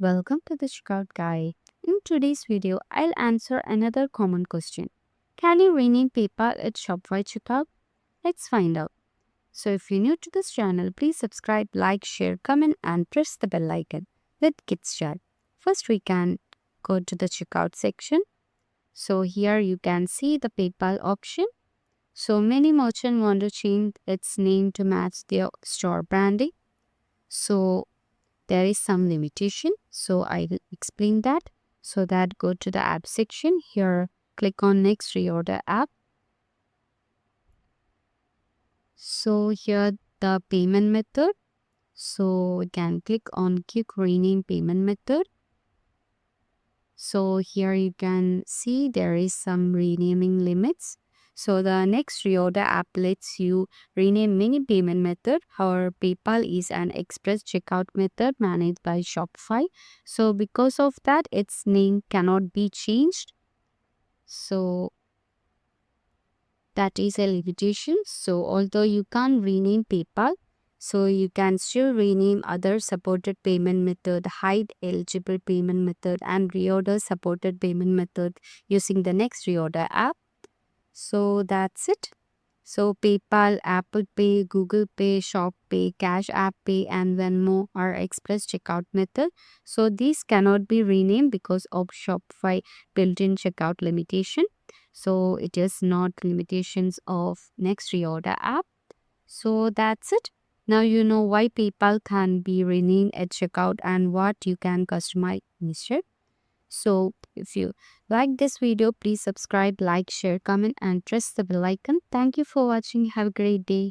Welcome to the Checkout Guide. In today's video, I'll answer another common question. Can you rename PayPal at Shopify checkout? Let's find out. So if you're new to this channel, please subscribe, like, share, comment, and press the bell icon. Let's get started. First, we can go to the checkout section. So here you can see the PayPal option. So many merchants want to change its name to match their store branding. So there is some limitation, so I will explain that. So that go to the app section. Here click on next reorder app. So here the payment method, so we can click on quick rename payment method. So here you can see there is some renaming limits. So the next reorder app lets you rename many payment method. However, PayPal is an express checkout method managed by Shopify. So because of that, its name cannot be changed. So that is a limitation. So although you can't rename PayPal, so you can still rename other supported payment method, hide eligible payment method, and reorder supported payment method using the next reorder app. So that's it. So PayPal, Apple Pay, Google Pay, Shop Pay, Cash App Pay, and Venmo are express checkout method. So these cannot be renamed because of Shopify built-in checkout limitation. So it is not limitations of next reorder app. So that's it. Now you know why PayPal can be renamed at checkout and what you can customize instead. So if you like this video, please subscribe, like, share, comment, and press the bell icon. Thank you for watching. Have a great day.